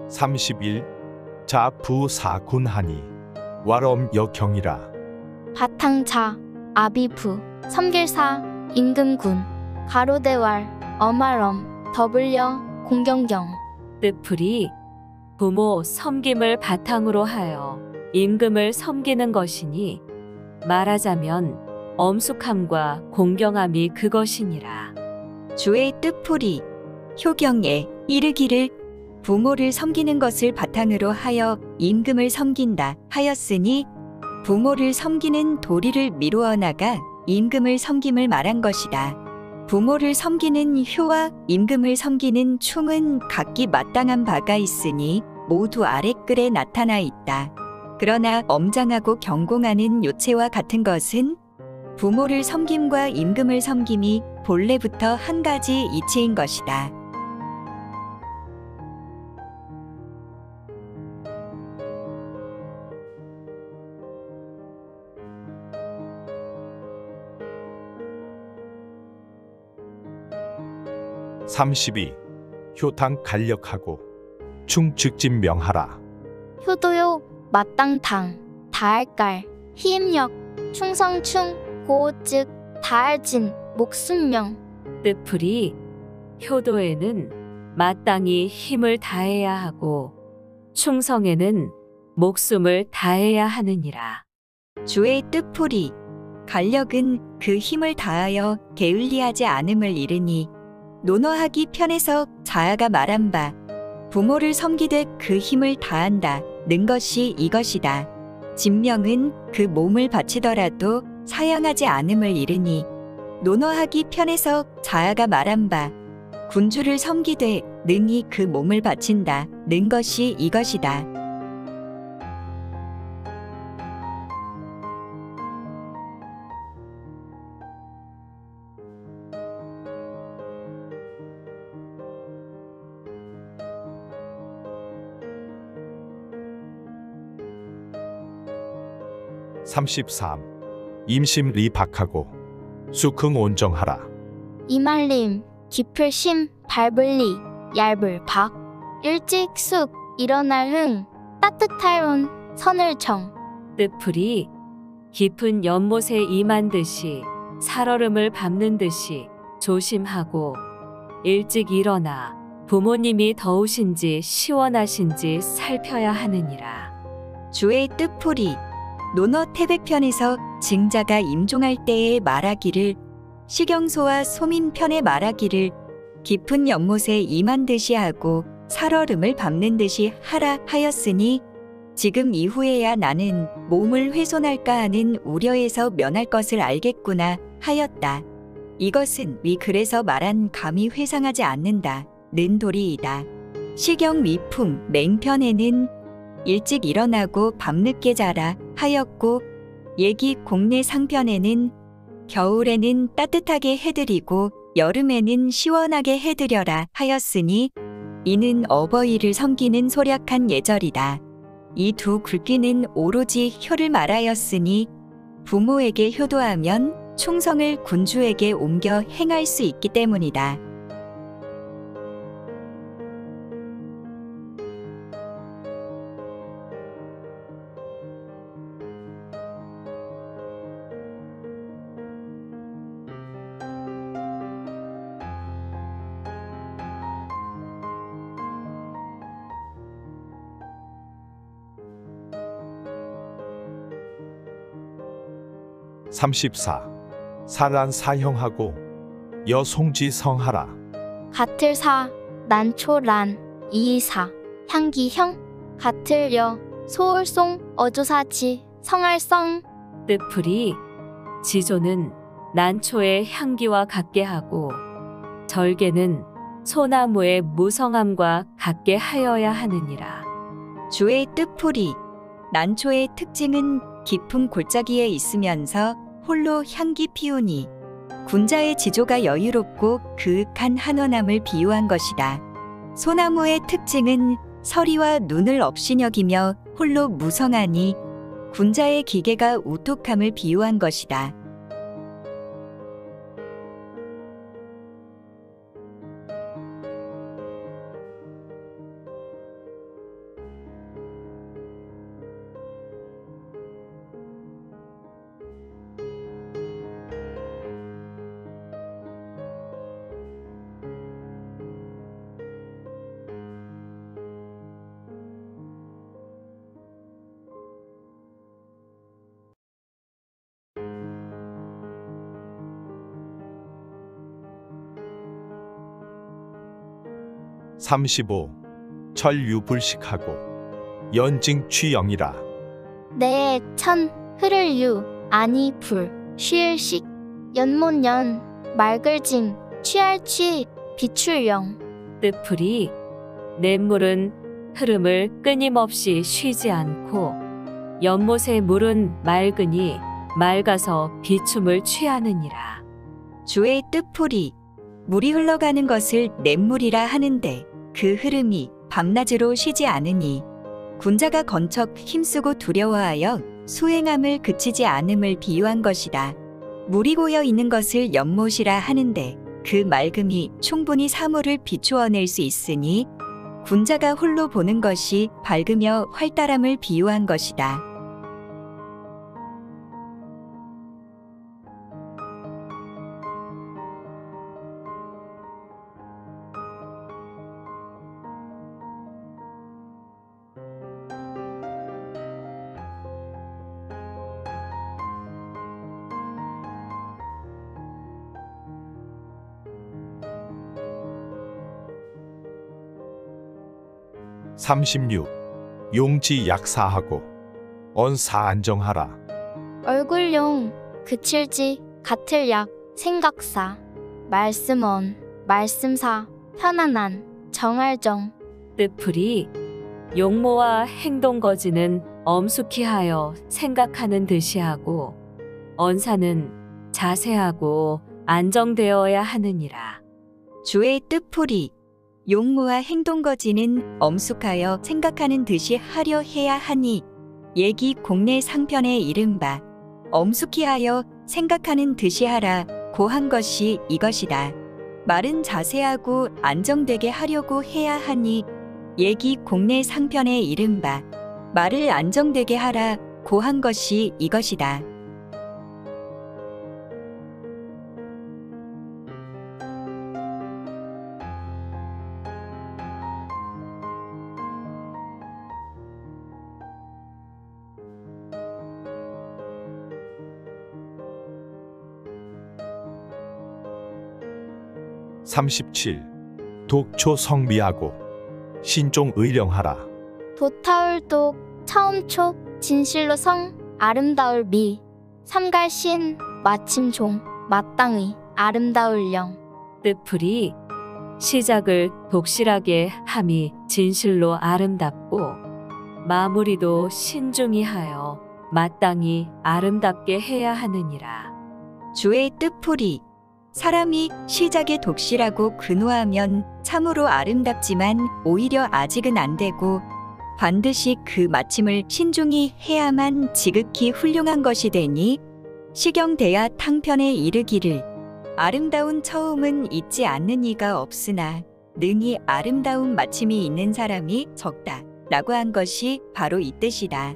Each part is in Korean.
31. 자부사군하니 와럼 여경이라. 바탕자, 아비부, 섬길사, 임금군, 가로대왈, 어말엄, 더블여, 공경경. 뜻풀이 부모 섬김을 바탕으로 하여 임금을 섬기는 것이니 말하자면 엄숙함과 공경함이 그것이니라. 주의 뜻풀이 효경에 이르기를 부모를 섬기는 것을 바탕으로 하여 임금을 섬긴다 하였으니 부모를 섬기는 도리를 미루어 나가 임금을 섬김을 말한 것이다. 부모를 섬기는 효와 임금을 섬기는 충은 각기 마땅한 바가 있으니 모두 아랫글에 나타나 있다. 그러나 엄장하고 경공하는 요체와 같은 것은 부모를 섬김과 임금을 섬김이 본래부터 한 가지 이치인 것이다. (32) 효탕 간력하고 충즉진 명하라. 효도요, 마땅당, 다할갈, 희임역, 충성충, 고즉, 다할진, 목숨명. 뜻풀이 효도에는 마땅히 힘을 다해야 하고 충성에는 목숨을 다해야 하느니라. 주의 뜻풀이 간력은 그 힘을 다하여 게을리하지 않음을 이르니 논어하기 편에서 자아가 말한 바 부모를 섬기되 그 힘을 다한다 는 것이 이것이다. 진명은 그 몸을 바치더라도 사양하지 않음을 이르니 논어하기 편에서 자아가 말한 바 군주를 섬기되 능히 그 몸을 바친다 는 것이 이것이다. (33) 임심리박하고 수긍 온정하라. 이말림, 깊을심, 밟을리, 얇을 박, 일찍숙, 일어날 흥, 따뜻할 운, 선을 정. 뜻풀이 깊은 연못에 임한 듯이 살얼음을 밟는 듯이 조심하고 일찍 일어나 부모님이 더우신지 시원하신지 살펴야 하느니라. 주의 뜻풀이 논어 태백편에서 증자가 임종할 때에 말하기를 시경소와 소민편에 말하기를 깊은 연못에 임한 듯이 하고 살얼음을 밟는 듯이 하라 하였으니 지금 이후에야 나는 몸을 훼손할까 하는 우려에서 면할 것을 알겠구나 하였다. 이것은 위 글에서 말한 감히 회상하지 않는다 는 도리이다. 시경 위품 맹편에는 일찍 일어나고 밤늦게 자라 하였고 예기 공내 상편에는 겨울에는 따뜻하게 해드리고 여름에는 시원하게 해드려라 하였으니 이는 어버이를 섬기는 소략한 예절이다. 이 두 글귀는 오로지 효를 말하였으니 부모에게 효도하면 충성을 군주에게 옮겨 행할 수 있기 때문이다. (34) 사란 사형하고 여송지성하라. 같을사, 난초란, 이이사, 향기형, 같을여, 소울송, 어조사지, 성할성. 뜻풀이 지조는 난초의 향기와 같게 하고 절개는 소나무의 무성함과 같게 하여야 하느니라. 주의 뜻풀이 난초의 특징은 깊은 골짜기에 있으면서 홀로 향기 피우니 군자의 지조가 여유롭고 그윽한 한원함을 비유한 것이다. 소나무의 특징은 서리와 눈을 업신여기며 홀로 무성하니 군자의 기계가 우뚝함을 비유한 것이다. 35. 천유불식하고 연증 취영이라. 내에 천 흐를 유 아니 불 쉬일식 연못연 맑을징 취할 취 비출영. 뜻풀이 냇물은 흐름을 끊임없이 쉬지 않고 연못의 물은 맑으니 맑아서 비춤을 취하느니라. 주의 뜻풀이 물이 흘러가는 것을 냇물이라 하는데 그 흐름이 밤낮으로 쉬지 않으니 군자가 건척 힘쓰고 두려워하여 수행함을 그치지 않음을 비유한 것이다. 물이 고여 있는 것을 연못이라 하는데 그 맑음이 충분히 사물을 비추어낼 수 있으니 군자가 홀로 보는 것이 밝으며 활달함을 비유한 것이다. (36) 용지 약사하고 언사 안정하라. 얼굴용 그칠지 같을 약 생각사 말씀언 말씀사 편안한 정할정. 뜻풀이 용모와 행동거지는 엄숙히 하여 생각하는 듯이 하고 언사는 자세하고 안정되어야 하느니라. 주의 뜻풀이 용모와 행동거지는 엄숙하여 생각하는 듯이 하려 해야 하니 예기 공례 상편에 이른바 엄숙히 하여 생각하는 듯이 하라 고한 것이 이것이다. 말은 자세하고 안정되게 하려고 해야 하니 예기 공례 상편에 이른바 말을 안정되게 하라 고한 것이 이것이다. (37) 독초 성미하고 신종 의령하라. 도타울독 처음촉 진실로 성 아름다울 미 삼갈신 마침종 마땅의 아름다울 영. 뜻풀이 시작을 독실하게 함이 진실로 아름답고 마무리도 신중히 하여 마땅히 아름답게 해야 하느니라. 주의 뜻풀이 사람이 시작에 독실하고 근호하면 참으로 아름답지만 오히려 아직은 안 되고 반드시 그 마침을 신중히 해야만 지극히 훌륭한 것이 되니 시경대야 탕편에 이르기를 아름다운 처음은 있지 않는 이가 없으나 능히 아름다운 마침이 있는 사람이 적다 라고 한 것이 바로 이 뜻이다.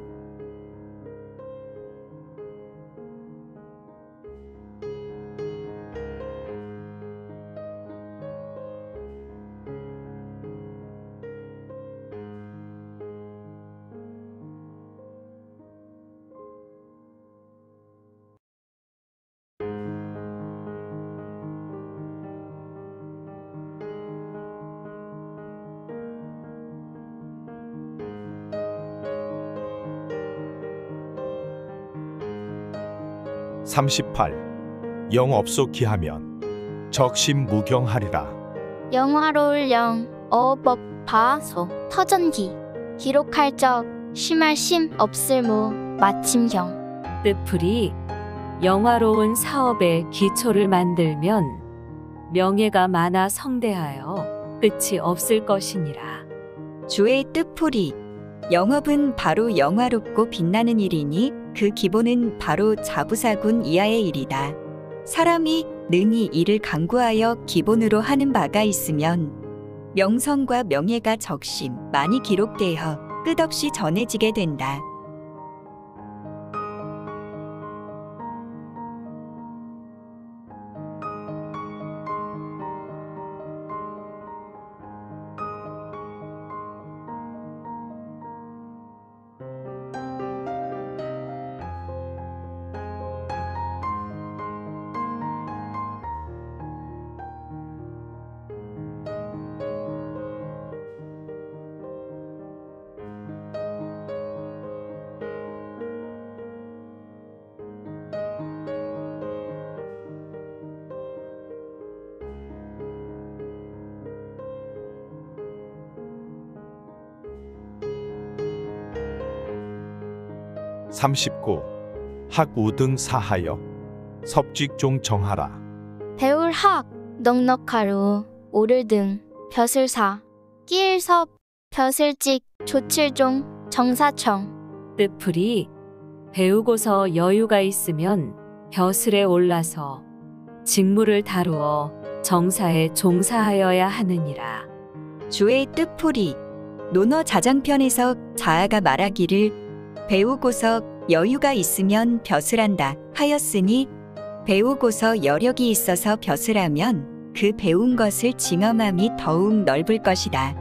(38) 영업소기 하면 적심무경하리라. 영화로울 영 어법 바소 터전기 기록할 적 심할 심 없을 무 마침경. 뜻풀이 영화로운 사업의 기초를 만들면 명예가 많아 성대하여 끝이 없을 것이니라. 주의 뜻풀이 영업은 바로 영화롭고 빛나는 일이니 그 기본은 바로 자부사군 이하의 일이다. 사람이 능히 이를 강구하여 기본으로 하는 바가 있으면 명성과 명예가 적심 많이 기록되어 끝없이 전해지게 된다. 39. 학우 등 사하여 섭직종 정하라. 배울 학, 넉넉하루, 오를 등, 벼슬사, 끼일섭, 벼슬직, 조칠종, 정사청. 뜻풀이 배우고서 여유가 있으면 벼슬에 올라서 직무를 다루어 정사에 종사하여야 하느니라. 주의 뜻풀이 논어 자장편에서 자아가 말하기를 배우고서 여유가 있으면 벼슬한다 하였으니 배우고서 여력이 있어서 벼슬하면 그 배운 것을 징험함이 더욱 넓을 것이다.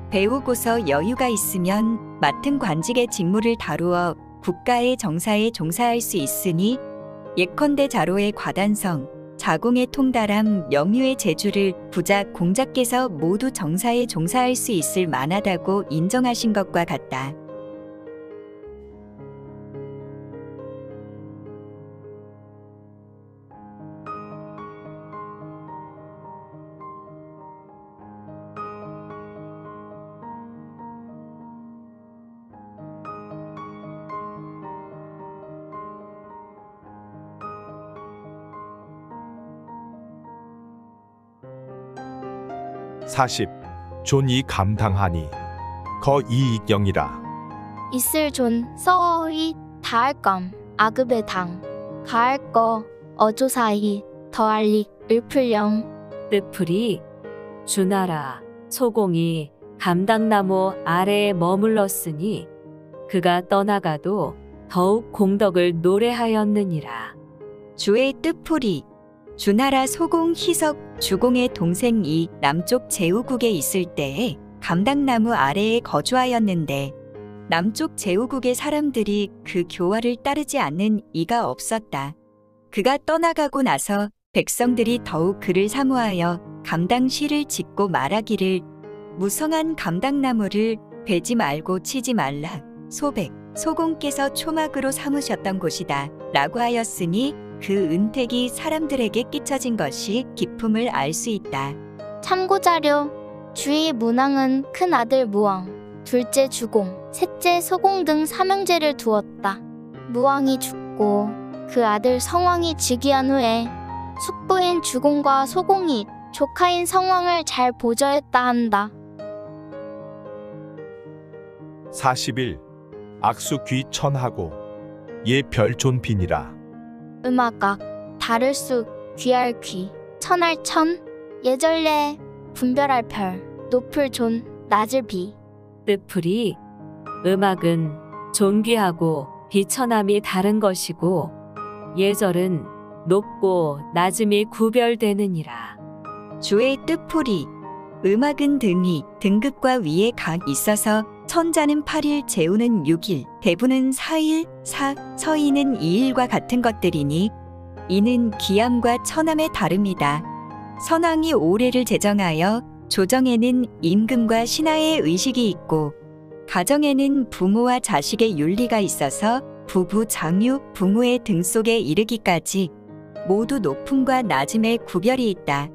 배우고서 여유가 있으면 맡은 관직의 직무를 다루어 국가의 정사에 종사할 수 있으니 예컨대 자로의 과단성, 자공의 통달함, 명유의 재주를 부자 공자께서 모두 정사에 종사할 수 있을 만하다고 인정하신 것과 같다. 사십. 존이 감당하니 거이익영이라. 있을 존, 써이, 다할감, 아급의 당, 가할 거, 어조사이, 더할릭, 을풀령. 뜻풀이 주나라 소공이 감당나무 아래에 머물렀으니 그가 떠나가도 더욱 공덕을 노래하였느니라. 주의 뜻풀이 주나라 소공 희석 주공의 동생이 남쪽 제후국에 있을 때에 감당나무 아래에 거주하였는데 남쪽 제후국의 사람들이 그 교화를 따르지 않는 이가 없었다. 그가 떠나가고 나서 백성들이 더욱 그를 사모하여 감당시를 짓고 말하기를 무성한 감당나무를 베지 말고 치지 말라. 소백, 소공께서 초막으로 삼으셨던 곳이다 라고 하였으니 그 은택이 사람들에게 끼쳐진 것이 기품을 알 수 있다. 참고자료, 주의 문왕은 큰 아들 무왕, 둘째 주공, 셋째 소공 등 삼형제를 두었다. 무왕이 죽고 그 아들 성왕이 즉위한 후에 숙부인 주공과 소공이 조카인 성왕을 잘 보좌했다 한다. 41. 악수 귀천하고 예 별존빈이라. 음악악, 다를 수, 귀할 귀, 천할 천, 예절례, 분별할 별, 높을 존, 낮을 비. 뜻풀이 음악은 존귀하고 비천함이 다른 것이고 예절은 높고 낮음이 구별되느니라. 주의 뜻풀이 음악은 등이 등급과 위에 각 있어서 천자는 8일, 재우는 6일, 대부는 4일, 서희는 2일과 같은 것들이니 이는 기함과 천함의 다름이다. 선왕이 올해를 제정하여 조정에는 임금과 신하의 의식이 있고 가정에는 부모와 자식의 윤리가 있어서 부부, 장유, 부모의 등 속에 이르기까지 모두 높음과 낮음의 구별이 있다.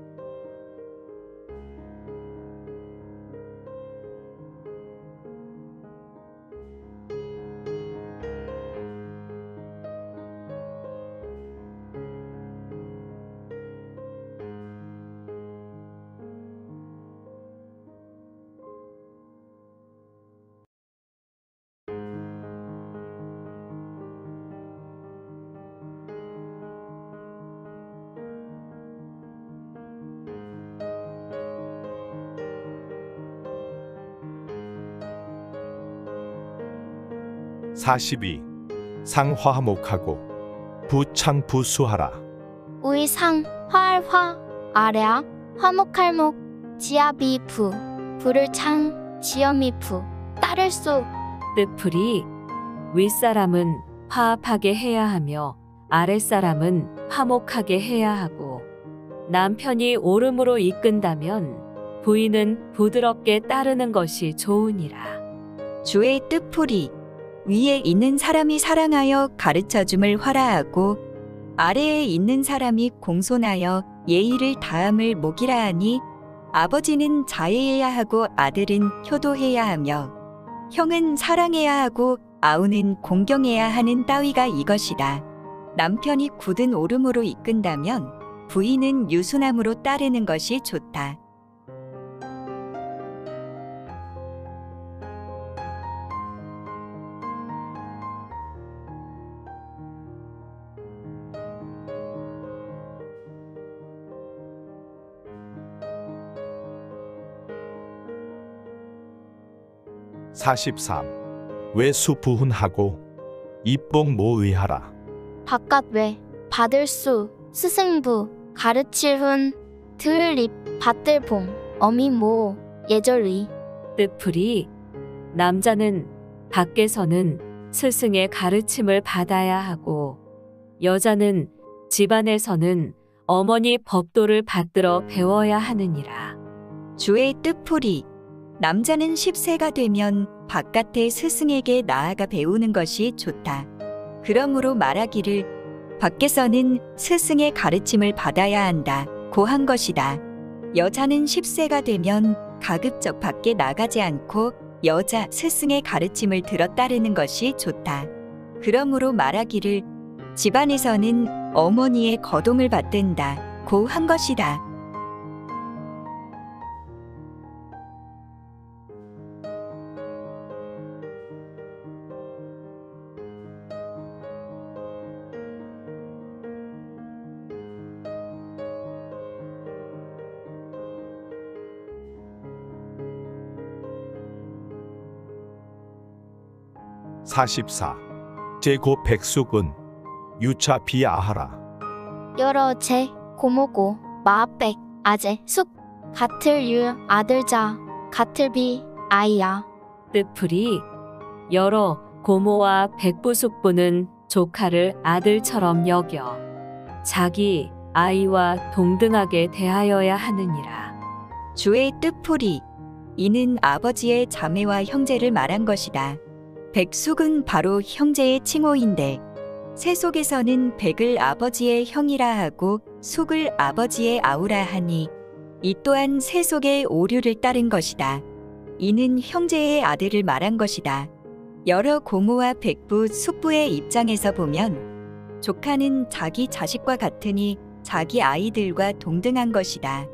사십이. 상화목하고 부창부수하라. 우이상, 화할화, 아래악, 화목할목, 지아비 부, 불을 창, 지엄이 부, 따를 수. 뜻풀이 윗사람은 화합하게 해야 하며 아랫사람은 화목하게 해야 하고 남편이 옳음으로 이끈다면 부인은 부드럽게 따르는 것이 좋으니라. 주의 뜻풀이 위에 있는 사람이 사랑하여 가르쳐줌을 화라하고 아래에 있는 사람이 공손하여 예의를 다함을 목이라 하니 아버지는 자애해야 하고 아들은 효도해야 하며 형은 사랑해야 하고 아우는 공경해야 하는 따위가 이것이다. 남편이 굳은 오름으로 이끈다면 부인은 유순함으로 따르는 것이 좋다. 43. 외수 부훈하고 입복 모의하라. 바깥 외 받을 수 스승부 가르칠 훈 들립 받들 봉 어미 모 예절의. 뜻풀이 남자는 밖에서는 스승의 가르침을 받아야 하고 여자는 집안에서는 어머니 법도를 받들어 배워야 하느니라. 주의 뜻풀이 남자는 10세가 되면 바깥의 스승에게 나아가 배우는 것이 좋다. 그러므로 말하기를 밖에서는 스승의 가르침을 받아야 한다. 고한 것이다. 여자는 10세가 되면 가급적 밖에 나가지 않고 여자 스승의 가르침을 들어 따르는 것이 좋다. 그러므로 말하기를 집안에서는 어머니의 거동을 받든다. 고한 것이다. 44. 제고 백숙은 유차 비아하라. 여러 제 고모고 마백 아재 숙 같을 유 아들자 같을 비 아이야. 뜻풀이 여러 고모와 백부숙부는 조카를 아들처럼 여겨 자기 아이와 동등하게 대하여야 하느니라. 주의 뜻풀이 이는 아버지의 자매와 형제를 말한 것이다. 백숙은 바로 형제의 칭호인데 세속에서는 백을 아버지의 형이라 하고 숙을 아버지의 아우라 하니 이 또한 세속의 오류를 따른 것이다. 이는 형제의 아들을 말한 것이다. 여러 고모와 백부, 숙부의 입장에서 보면 조카는 자기 자식과 같으니 자기 아이들과 동등한 것이다.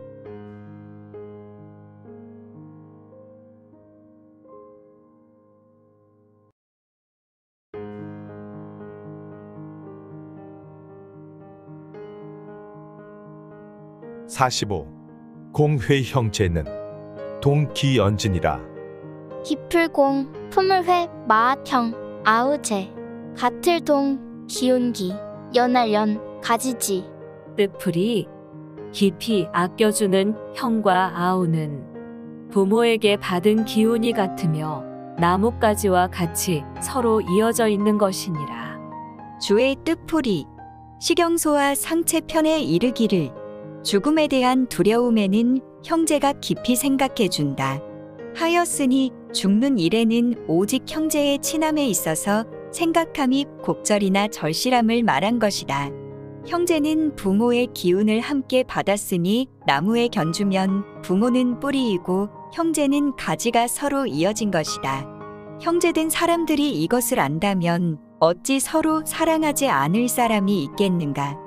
45. 공회 형제는 동기연진이라. 기풀공 품을회 마아형 아우제 같을 동 기운기 연할연 가지지. 뜻풀이 깊이 아껴주는 형과 아우는 부모에게 받은 기운이 같으며 나뭇가지와 같이 서로 이어져 있는 것이니라. 주의 뜻풀이 식용소와 상체편에 이르기를 죽음에 대한 두려움에는 형제가 깊이 생각해 준다. 하였으니 죽는 일에는 오직 형제의 친함에 있어서 생각함이 곡절이나 절실함을 말한 것이다. 형제는 부모의 기운을 함께 받았으니 나무에 견주면 부모는 뿌리이고 형제는 가지가 서로 이어진 것이다. 형제된 사람들이 이것을 안다면 어찌 서로 사랑하지 않을 사람이 있겠는가?